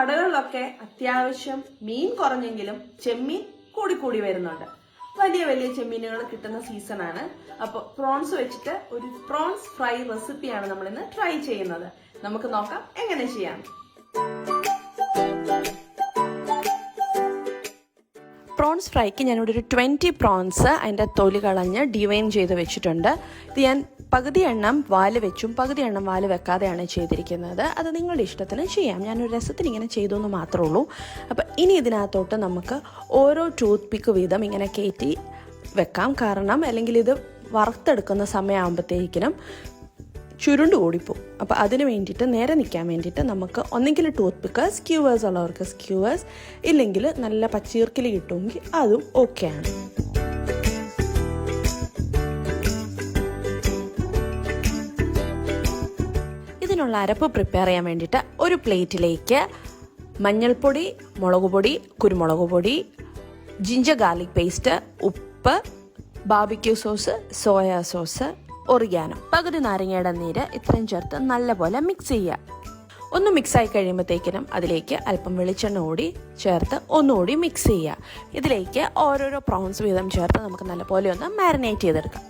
കടകളിലൊക്കെ അത്യാവശ്യം മീൻ കുറഞ്ഞെങ്കിലും ചെമ്മീൻ കൂടി വരുന്നുണ്ട്. വലിയ ചെമ്മീനുകൾ കിട്ടുന്ന സീസണാണ്. അപ്പോൾ പ്രോൺസ് വെച്ചിട്ട് ഒരു പ്രോൺസ് ഫ്രൈ റെസിപ്പിയാണ് നമ്മൾ ഇന്ന് ട്രൈ ചെയ്യുന്നത്. നമുക്ക് നോക്കാം എങ്ങനെ ചെയ്യാം. പ്രോൺസ് ഫ്രൈക്ക് ഞാനിവിടെ ഒരു 20 പ്രോൺസ് അതിൻ്റെ തൊലി കളഞ്ഞ് ഡിവൈൻ ചെയ്ത് വെച്ചിട്ടുണ്ട്. ഇത് ഞാൻ പകുതി എണ്ണം വാല് വെച്ചും പകുതി എണ്ണം വാല് വെക്കാതെയാണ് ചെയ്തിരിക്കുന്നത്. അത് നിങ്ങളുടെ ഇഷ്ടത്തിന് ചെയ്യാം. ഞാനൊരു രസത്തിന് ഇങ്ങനെ ചെയ്തു എന്ന് മാത്രമേ ഉള്ളൂ. അപ്പം ഇനി ഇതിനകത്തോട്ട് നമുക്ക് ഓരോ ടൂത്ത് പിക്ക് വീതം ഇങ്ങനെ കയറ്റി വെക്കാം. കാരണം അല്ലെങ്കിൽ ഇത് വറുത്തെടുക്കുന്ന സമയമാകുമ്പോഴത്തേക്കിനും ചുരുണ്ട് ഓടിപ്പോവും. അപ്പോൾ അതിന് വേണ്ടിയിട്ട് നേരെ നിൽക്കാൻ വേണ്ടിയിട്ട് നമുക്ക് ഒന്നെങ്കിൽ ടൂത്ത് പിക്ക്, സ്ക്യൂവേഴ്സ് ഉള്ളവർക്ക് സ്ക്യൂവേഴ്സ്, ഇല്ലെങ്കിൽ നല്ല പച്ചീർക്കിൽ കിട്ടുമെങ്കിൽ അതും ഓക്കെയാണ്. ഇതിനുള്ള അരപ്പ് പ്രിപ്പയർ ചെയ്യാൻ വേണ്ടിയിട്ട് ഒരു പ്ലേറ്റിലേക്ക് മഞ്ഞൾപ്പൊടി, മുളക് പൊടി, കുരുമുളക് പൊടി, ജിഞ്ചർ ഗാർലിക് പേസ്റ്റ്, ഉപ്പ്, barbecue sauce, soya sauce, oregano, പകുതി നാരങ്ങയുടെ നീര് ഇത്രയും ചേർത്ത് നല്ലപോലെ മിക്സ് ചെയ്യുക. ഒന്ന് മിക്സായി കഴിയുമ്പോഴത്തേക്കിനും അതിലേക്ക് അല്പം വെളിച്ചെണ്ണ കൂടി ചേർത്ത് ഒന്നുകൂടി മിക്സ് ചെയ്യുക. ഇതിലേക്ക് ഓരോരോ പ്രോൺസ് വീതം ചേർത്ത് നമുക്ക് നല്ലപോലെ ഒന്ന് മാരിനേറ്റ് ചെയ്തെടുക്കാം.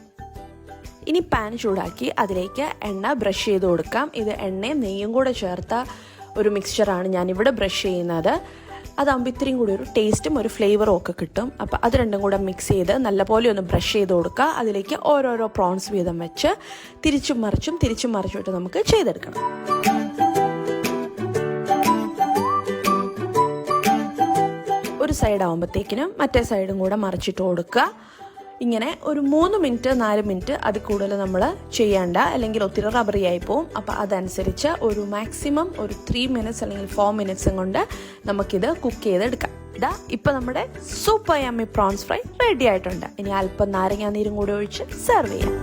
ഇനി പാൻ ചൂടാക്കി അതിലേക്ക് എണ്ണ ബ്രഷ് ചെയ്ത് കൊടുക്കാം. ഇത് എണ്ണയും നെയ്യും കൂടെ ചേർത്ത ഒരു മിക്സ്ചറാണ് ഞാനിവിടെ ബ്രഷ് ചെയ്യുന്നത്. അതാകുമ്പോൾ ഇത്രയും കൂടി ഒരു ടേസ്റ്റും ഒരു ഫ്ലേവറും ഒക്കെ കിട്ടും. അപ്പോൾ അത് രണ്ടും കൂടെ മിക്സ് ചെയ്ത് നല്ലപോലെ ഒന്ന് ബ്രഷ് ചെയ്ത് കൊടുക്കുക. അതിലേക്ക് ഓരോരോ പ്രോൺസ് വീതം വെച്ച് തിരിച്ചും മറിച്ചും ഇട്ട് നമുക്ക് ചെയ്തെടുക്കണം. ഒരു സൈഡ് ആകുമ്പോഴത്തേക്കിനും മറ്റേ സൈഡും കൂടെ മറിച്ചിട്ട് കൊടുക്കുക. ഇങ്ങനെ ഒരു 3 മിനിറ്റ് 4 മിനിറ്റ് അതിൽ കൂടുതൽ നമ്മൾ ചെയ്യേണ്ട, അല്ലെങ്കിൽ ഒത്തിരി റബറിയായി പോവും. അപ്പോൾ അതനുസരിച്ച് ഒരു മാക്സിമം ഒരു 3 മിനിറ്റ്സ് അല്ലെങ്കിൽ 4 മിനിറ്റ്സും കൊണ്ട് നമുക്കിത് കുക്ക് ചെയ്തെടുക്കാം. ഇപ്പം നമ്മുടെ super yummy prawns fry ready ആയിട്ടുണ്ട്. ഇനി അല്പം നാരങ്ങാ നീരും കൂടി ഒഴിച്ച് സെർവ് ചെയ്യാം.